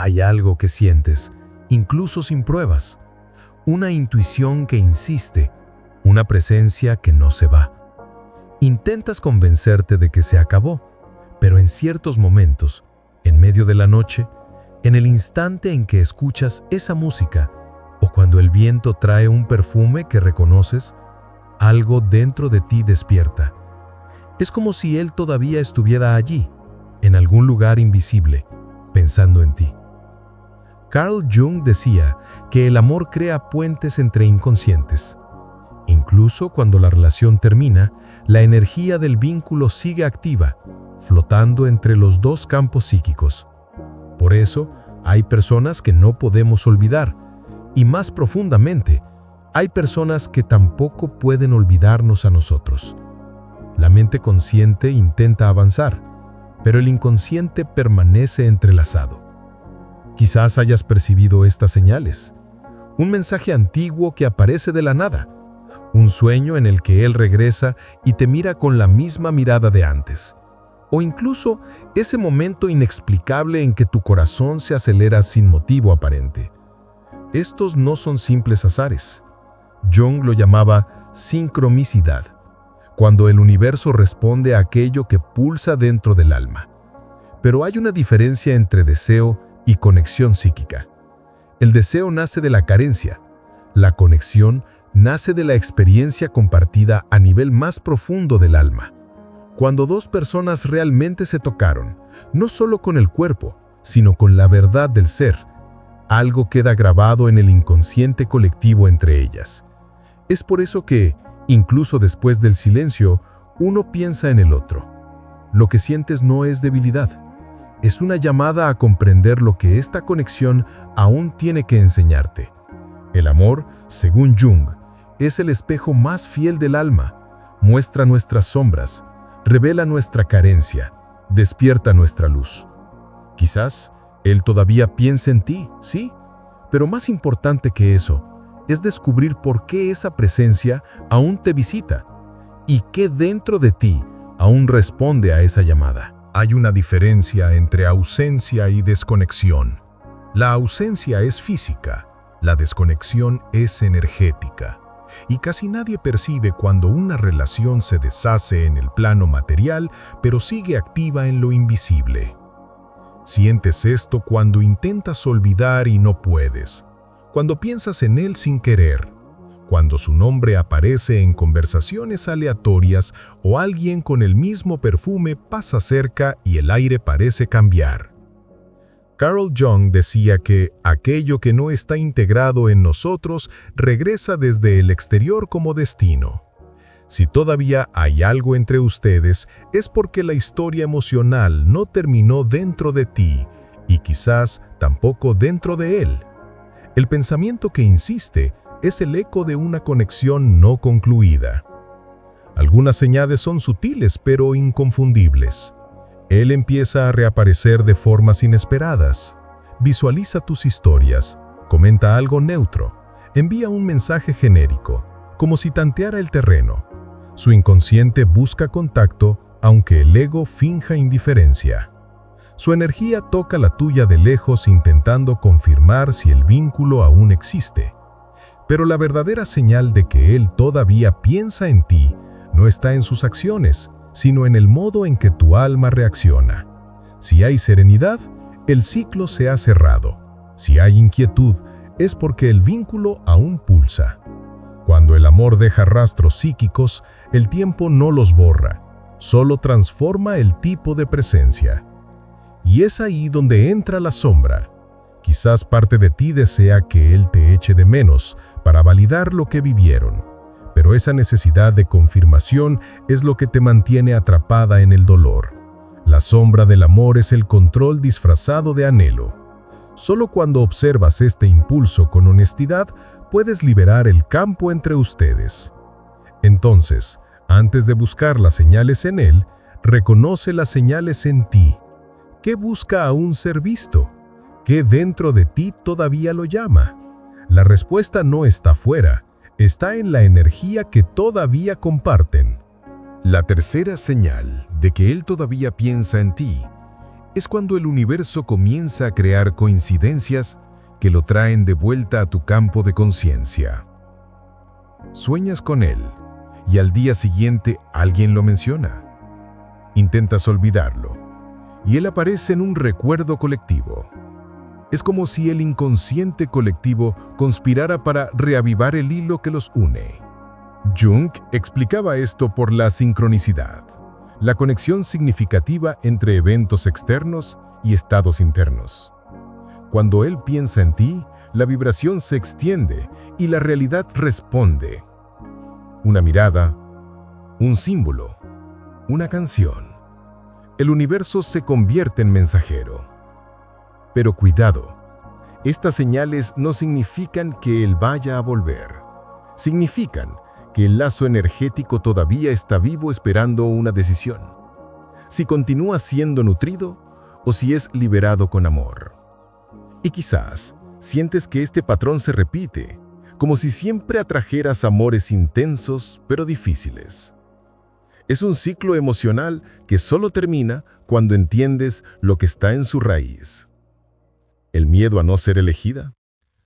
Hay algo que sientes, incluso sin pruebas. Una intuición que insiste, una presencia que no se va. Intentas convencerte de que se acabó, pero en ciertos momentos, en medio de la noche, en el instante en que escuchas esa música, o cuando el viento trae un perfume que reconoces, algo dentro de ti despierta. Es como si él todavía estuviera allí, en algún lugar invisible, pensando en ti. Carl Jung decía que el amor crea puentes entre inconscientes. Incluso cuando la relación termina, la energía del vínculo sigue activa, flotando entre los dos campos psíquicos. Por eso, hay personas que no podemos olvidar, y más profundamente, hay personas que tampoco pueden olvidarnos a nosotros. La mente consciente intenta avanzar, pero el inconsciente permanece entrelazado. Quizás hayas percibido estas señales. Un mensaje antiguo que aparece de la nada. Un sueño en el que él regresa y te mira con la misma mirada de antes. O incluso ese momento inexplicable en que tu corazón se acelera sin motivo aparente. Estos no son simples azares. Jung lo llamaba sincronicidad, cuando el universo responde a aquello que pulsa dentro del alma. Pero hay una diferencia entre deseo y conexión psíquica. El deseo nace de la carencia. La conexión nace de la experiencia compartida a nivel más profundo del alma. Cuando dos personas realmente se tocaron, no solo con el cuerpo, sino con la verdad del ser, algo queda grabado en el inconsciente colectivo entre ellas. Es por eso que, incluso después del silencio, uno piensa en el otro. Lo que sientes no es debilidad. Es una llamada a comprender lo que esta conexión aún tiene que enseñarte. El amor, según Jung, es el espejo más fiel del alma. Muestra nuestras sombras, revela nuestra carencia, despierta nuestra luz. Quizás él todavía piensa en ti, sí, pero más importante que eso es descubrir por qué esa presencia aún te visita y qué dentro de ti aún responde a esa llamada. Hay una diferencia entre ausencia y desconexión. La ausencia es física, la desconexión es energética. Y casi nadie percibe cuando una relación se deshace en el plano material, pero sigue activa en lo invisible. Sientes esto cuando intentas olvidar y no puedes, cuando piensas en él sin querer, cuando su nombre aparece en conversaciones aleatorias o alguien con el mismo perfume pasa cerca y el aire parece cambiar. Carl Jung decía que aquello que no está integrado en nosotros regresa desde el exterior como destino. Si todavía hay algo entre ustedes, es porque la historia emocional no terminó dentro de ti y quizás tampoco dentro de él. El pensamiento que insiste es el eco de una conexión no concluida. Algunas señales son sutiles pero inconfundibles. Él empieza a reaparecer de formas inesperadas. Visualiza tus historias, comenta algo neutro, envía un mensaje genérico, como si tanteara el terreno. Su inconsciente busca contacto, aunque el ego finja indiferencia. Su energía toca la tuya de lejos intentando confirmar si el vínculo aún existe. Pero la verdadera señal de que él todavía piensa en ti no está en sus acciones, sino en el modo en que tu alma reacciona. Si hay serenidad, el ciclo se ha cerrado. Si hay inquietud, es porque el vínculo aún pulsa. Cuando el amor deja rastros psíquicos, el tiempo no los borra, solo transforma el tipo de presencia. Y es ahí donde entra la sombra. Quizás parte de ti desea que él te eche de menos para validar lo que vivieron, pero esa necesidad de confirmación es lo que te mantiene atrapada en el dolor. La sombra del amor es el control disfrazado de anhelo. Solo cuando observas este impulso con honestidad, puedes liberar el campo entre ustedes. Entonces, antes de buscar las señales en él, reconoce las señales en ti. ¿Qué busca aún ser visto? ¿Qué dentro de ti todavía lo llama? La respuesta no está fuera, está en la energía que todavía comparten. La tercera señal de que él todavía piensa en ti es cuando el universo comienza a crear coincidencias que lo traen de vuelta a tu campo de conciencia. Sueñas con él y al día siguiente alguien lo menciona. Intentas olvidarlo y él aparece en un recuerdo colectivo. Es como si el inconsciente colectivo conspirara para reavivar el hilo que los une. Jung explicaba esto por la sincronicidad, la conexión significativa entre eventos externos y estados internos. Cuando él piensa en ti, la vibración se extiende y la realidad responde. Una mirada, un símbolo, una canción. El universo se convierte en mensajero. Pero cuidado, estas señales no significan que él vaya a volver. Significan que el lazo energético todavía está vivo esperando una decisión. Si continúa siendo nutrido o si es liberado con amor. Y quizás sientes que este patrón se repite, como si siempre atrajeras amores intensos pero difíciles. Es un ciclo emocional que solo termina cuando entiendes lo que está en su raíz. ¿El miedo a no ser elegida?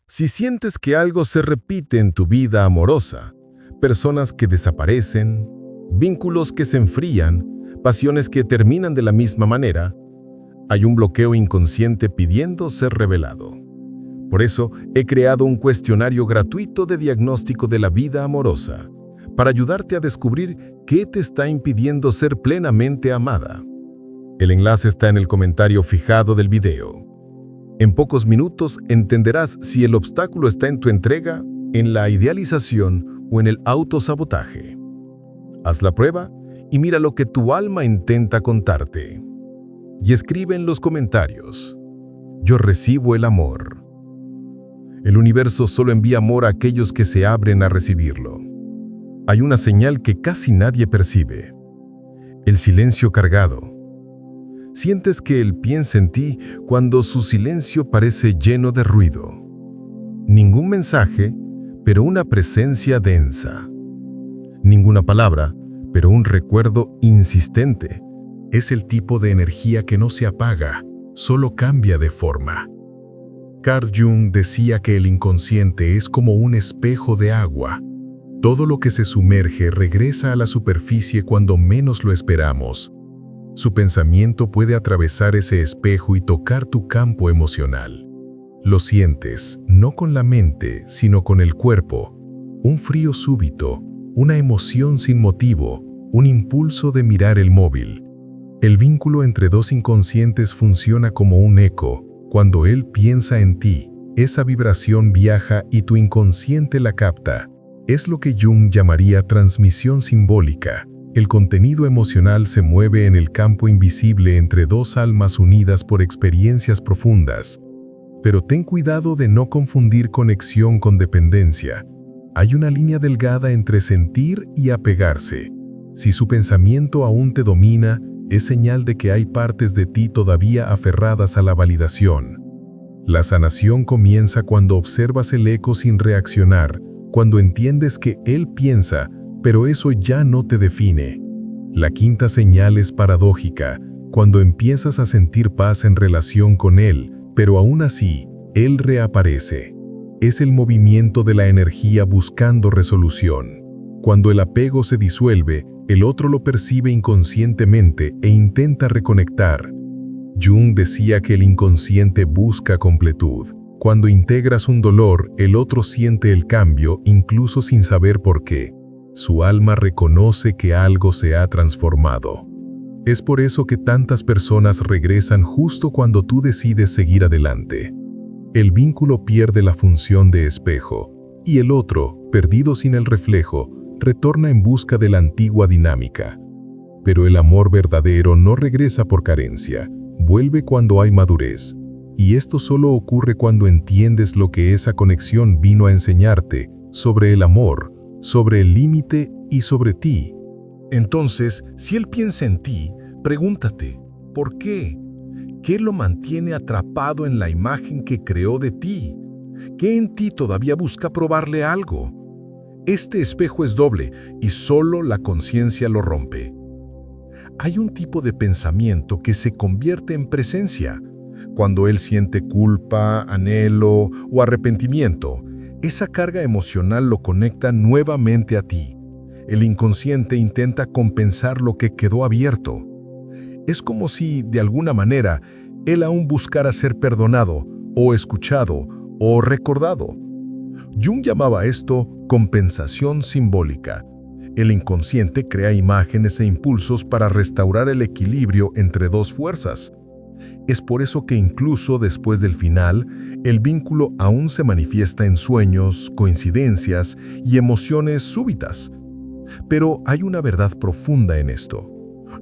Si sientes que algo se repite en tu vida amorosa, personas que desaparecen, vínculos que se enfrían, pasiones que terminan de la misma manera, hay un bloqueo inconsciente pidiendo ser revelado. Por eso he creado un cuestionario gratuito de diagnóstico de la vida amorosa, para ayudarte a descubrir qué te está impidiendo ser plenamente amada. El enlace está en el comentario fijado del video. En pocos minutos entenderás si el obstáculo está en tu entrega, en la idealización o en el autosabotaje. Haz la prueba y mira lo que tu alma intenta contarte. Y escribe en los comentarios: yo recibo el amor. El universo solo envía amor a aquellos que se abren a recibirlo. Hay una señal que casi nadie percibe: el silencio cargado. Sientes que él piensa en ti cuando su silencio parece lleno de ruido. Ningún mensaje, pero una presencia densa. Ninguna palabra, pero un recuerdo insistente. Es el tipo de energía que no se apaga, solo cambia de forma. Carl Jung decía que el inconsciente es como un espejo de agua. Todo lo que se sumerge regresa a la superficie cuando menos lo esperamos. Su pensamiento puede atravesar ese espejo y tocar tu campo emocional. Lo sientes, no con la mente, sino con el cuerpo. Un frío súbito, una emoción sin motivo, un impulso de mirar el móvil. El vínculo entre dos inconscientes funciona como un eco. Cuando él piensa en ti, esa vibración viaja y tu inconsciente la capta. Es lo que Jung llamaría transmisión simbólica. El contenido emocional se mueve en el campo invisible entre dos almas unidas por experiencias profundas. Pero ten cuidado de no confundir conexión con dependencia. Hay una línea delgada entre sentir y apegarse. Si su pensamiento aún te domina, es señal de que hay partes de ti todavía aferradas a la validación. La sanación comienza cuando observas el eco sin reaccionar, cuando entiendes que él piensa, pero eso ya no te define. La quinta señal es paradójica, cuando empiezas a sentir paz en relación con él, pero aún así, él reaparece. Es el movimiento de la energía buscando resolución. Cuando el apego se disuelve, el otro lo percibe inconscientemente e intenta reconectar. Jung decía que el inconsciente busca completud. Cuando integras un dolor, el otro siente el cambio incluso sin saber por qué. Su alma reconoce que algo se ha transformado. Es por eso que tantas personas regresan justo cuando tú decides seguir adelante. El vínculo pierde la función de espejo, y el otro, perdido sin el reflejo, retorna en busca de la antigua dinámica. Pero el amor verdadero no regresa por carencia, vuelve cuando hay madurez. Y esto solo ocurre cuando entiendes lo que esa conexión vino a enseñarte sobre el amor, sobre el límite y sobre ti. Entonces, si él piensa en ti, pregúntate, ¿por qué? ¿Qué lo mantiene atrapado en la imagen que creó de ti? ¿Qué en ti todavía busca probarle algo? Este espejo es doble y solo la conciencia lo rompe. Hay un tipo de pensamiento que se convierte en presencia. Cuando él siente culpa, anhelo o arrepentimiento, esa carga emocional lo conecta nuevamente a ti. El inconsciente intenta compensar lo que quedó abierto. Es como si, de alguna manera, él aún buscara ser perdonado, o escuchado, o recordado. Jung llamaba esto compensación simbólica. El inconsciente crea imágenes e impulsos para restaurar el equilibrio entre dos fuerzas. Es por eso que incluso después del final, el vínculo aún se manifiesta en sueños, coincidencias y emociones súbitas. Pero hay una verdad profunda en esto.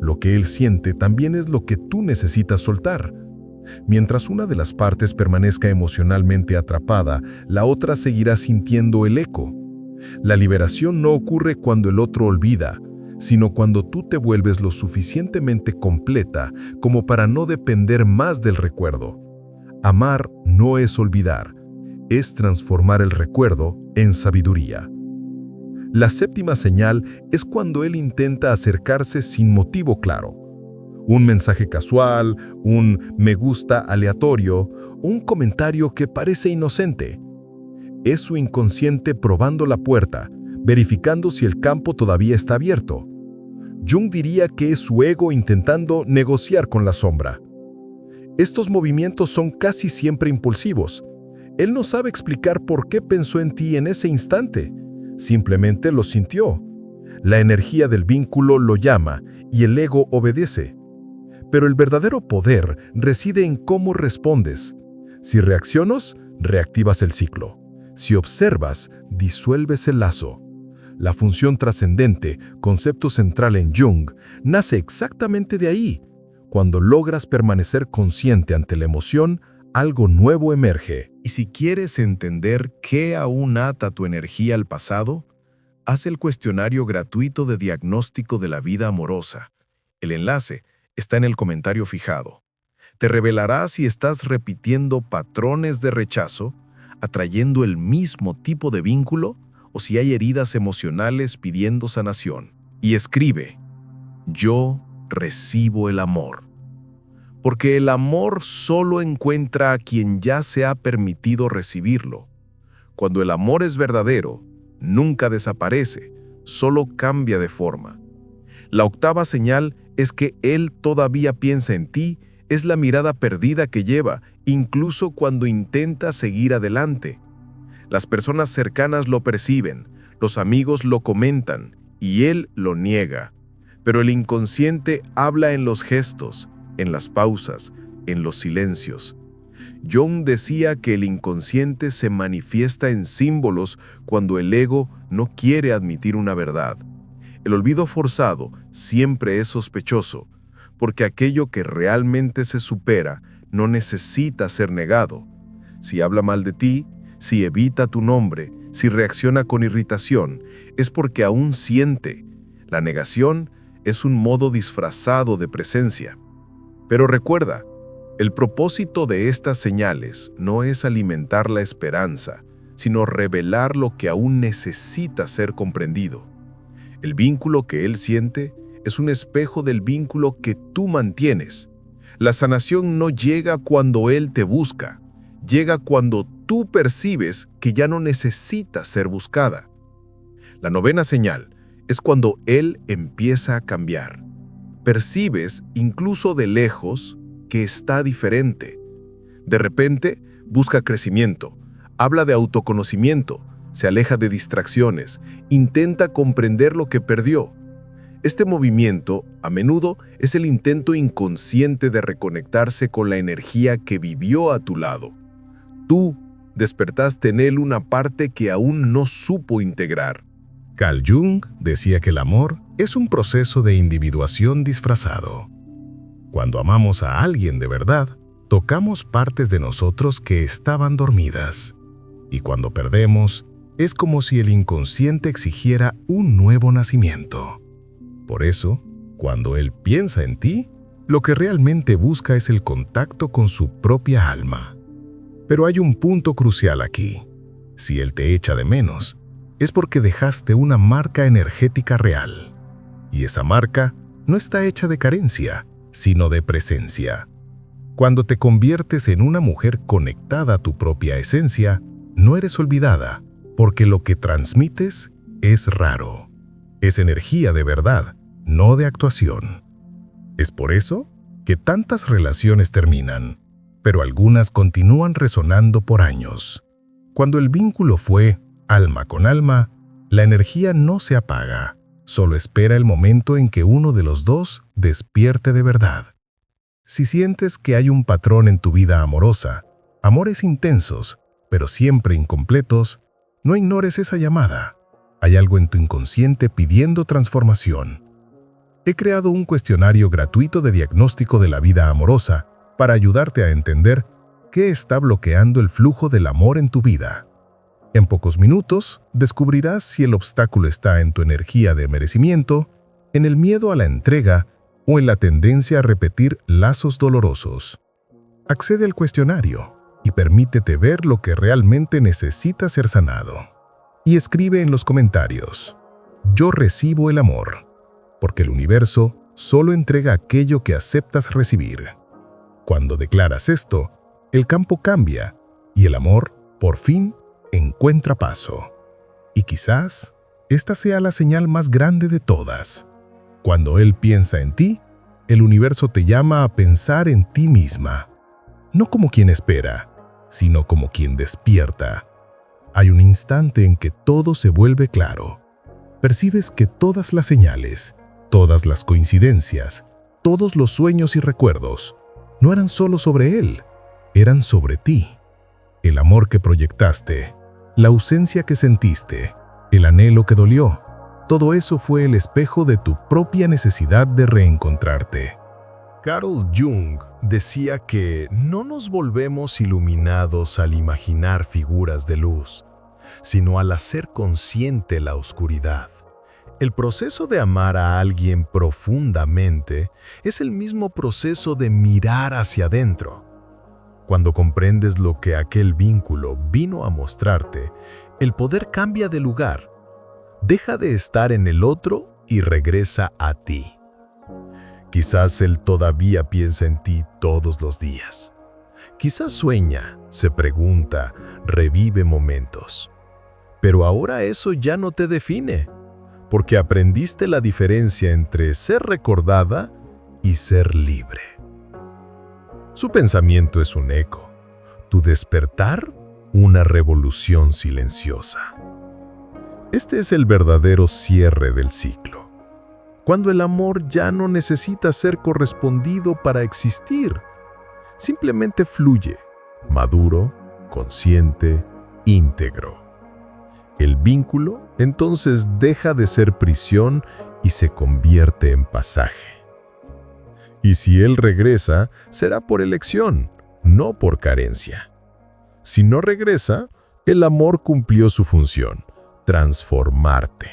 Lo que él siente también es lo que tú necesitas soltar. Mientras una de las partes permanezca emocionalmente atrapada, la otra seguirá sintiendo el eco. La liberación no ocurre cuando el otro olvida, sino cuando tú te vuelves lo suficientemente completa como para no depender más del recuerdo. Amar no es olvidar, es transformar el recuerdo en sabiduría. La séptima señal es cuando él intenta acercarse sin motivo claro. Un mensaje casual, un me gusta aleatorio, un comentario que parece inocente. Es su inconsciente probando la puerta, verificando si el campo todavía está abierto. Jung diría que es su ego intentando negociar con la sombra. Estos movimientos son casi siempre impulsivos. Él no sabe explicar por qué pensó en ti en ese instante. Simplemente lo sintió. La energía del vínculo lo llama y el ego obedece. Pero el verdadero poder reside en cómo respondes. Si reaccionas, reactivas el ciclo. Si observas, disuelves el lazo. La función trascendente, concepto central en Jung, nace exactamente de ahí. Cuando logras permanecer consciente ante la emoción, algo nuevo emerge. Y si quieres entender qué aún ata tu energía al pasado, haz el cuestionario gratuito de diagnóstico de la vida amorosa. El enlace está en el comentario fijado. Te revelará si estás repitiendo patrones de rechazo, atrayendo el mismo tipo de vínculo, o si hay heridas emocionales pidiendo sanación. Y escribe: yo recibo el amor. Porque el amor solo encuentra a quien ya se ha permitido recibirlo. Cuando el amor es verdadero, nunca desaparece, solo cambia de forma. La octava señal es que él todavía piensa en ti, es la mirada perdida que lleva, incluso cuando intenta seguir adelante. Las personas cercanas lo perciben, los amigos lo comentan, y él lo niega. Pero el inconsciente habla en los gestos, en las pausas, en los silencios. Jung decía que el inconsciente se manifiesta en símbolos cuando el ego no quiere admitir una verdad. El olvido forzado siempre es sospechoso, porque aquello que realmente se supera no necesita ser negado. Si habla mal de ti, si evita tu nombre, si reacciona con irritación, es porque aún siente. La negación es un modo disfrazado de presencia. Pero recuerda, el propósito de estas señales no es alimentar la esperanza, sino revelar lo que aún necesita ser comprendido. El vínculo que él siente es un espejo del vínculo que tú mantienes. La sanación no llega cuando él te busca, llega cuando tú percibes que ya no necesita ser buscada. La novena señal es cuando él empieza a cambiar. Percibes, incluso de lejos, que está diferente. De repente, busca crecimiento, habla de autoconocimiento, se aleja de distracciones, intenta comprender lo que perdió. Este movimiento, a menudo, es el intento inconsciente de reconectarse con la energía que vivió a tu lado. Tú despertaste en él una parte que aún no supo integrar. Carl Jung decía que el amor es un proceso de individuación disfrazado. Cuando amamos a alguien de verdad, tocamos partes de nosotros que estaban dormidas. Y cuando perdemos, es como si el inconsciente exigiera un nuevo nacimiento. Por eso, cuando él piensa en ti, lo que realmente busca es el contacto con su propia alma. Pero hay un punto crucial aquí. Si él te echa de menos, es porque dejaste una marca energética real. Y esa marca no está hecha de carencia, sino de presencia. Cuando te conviertes en una mujer conectada a tu propia esencia, no eres olvidada, porque lo que transmites es raro. Es energía de verdad, no de actuación. Es por eso que tantas relaciones terminan, pero algunas continúan resonando por años. Cuando el vínculo fue alma con alma, la energía no se apaga, solo espera el momento en que uno de los dos despierte de verdad. Si sientes que hay un patrón en tu vida amorosa, amores intensos, pero siempre incompletos, no ignores esa llamada. Hay algo en tu inconsciente pidiendo transformación. He creado un cuestionario gratuito de diagnóstico de la vida amorosa para ayudarte a entender qué está bloqueando el flujo del amor en tu vida. En pocos minutos, descubrirás si el obstáculo está en tu energía de merecimiento, en el miedo a la entrega o en la tendencia a repetir lazos dolorosos. Accede al cuestionario y permítete ver lo que realmente necesita ser sanado. Y escribe en los comentarios: yo recibo el amor, porque el universo solo entrega aquello que aceptas recibir. Cuando declaras esto, el campo cambia y el amor, por fin, encuentra paso. Y quizás esta sea la señal más grande de todas. Cuando Él piensa en ti, el universo te llama a pensar en ti misma. No como quien espera, sino como quien despierta. Hay un instante en que todo se vuelve claro. Percibes que todas las señales, todas las coincidencias, todos los sueños y recuerdos, no eran solo sobre Él, eran sobre ti. El amor que proyectaste, la ausencia que sentiste, el anhelo que dolió, todo eso fue el espejo de tu propia necesidad de reencontrarte. Carl Jung decía que no nos volvemos iluminados al imaginar figuras de luz, sino al hacer consciente la oscuridad. El proceso de amar a alguien profundamente es el mismo proceso de mirar hacia adentro. Cuando comprendes lo que aquel vínculo vino a mostrarte, el poder cambia de lugar. Deja de estar en el otro y regresa a ti. Quizás él todavía piensa en ti todos los días. Quizás sueña, se pregunta, revive momentos. Pero ahora eso ya no te define, porque aprendiste la diferencia entre ser recordada y ser libre. Su pensamiento es un eco, tu despertar una revolución silenciosa. Este es el verdadero cierre del ciclo, cuando el amor ya no necesita ser correspondido para existir. Simplemente fluye, maduro, consciente, íntegro. El vínculo entonces deja de ser prisión y se convierte en pasaje. Y si él regresa, será por elección, no por carencia. Si no regresa, el amor cumplió su función, transformarte.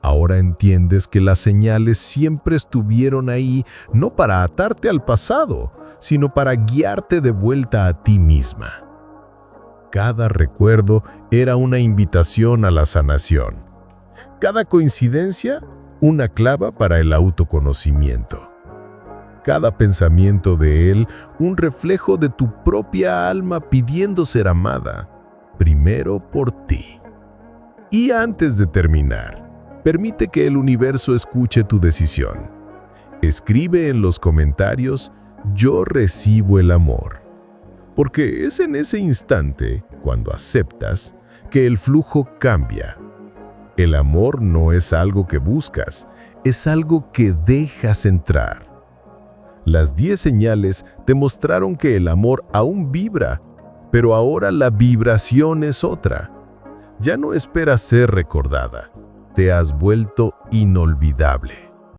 Ahora entiendes que las señales siempre estuvieron ahí, no para atarte al pasado, sino para guiarte de vuelta a ti misma. Cada recuerdo era una invitación a la sanación. Cada coincidencia, una clave para el autoconocimiento. Cada pensamiento de él, un reflejo de tu propia alma pidiendo ser amada, primero por ti. Y antes de terminar, permite que el universo escuche tu decisión. Escribe en los comentarios: yo recibo el amor. Porque es en ese instante, cuando aceptas, que el flujo cambia. El amor no es algo que buscas, es algo que dejas entrar. Las 10 señales te mostraron que el amor aún vibra, pero ahora la vibración es otra. Ya no esperas ser recordada, te has vuelto inolvidable.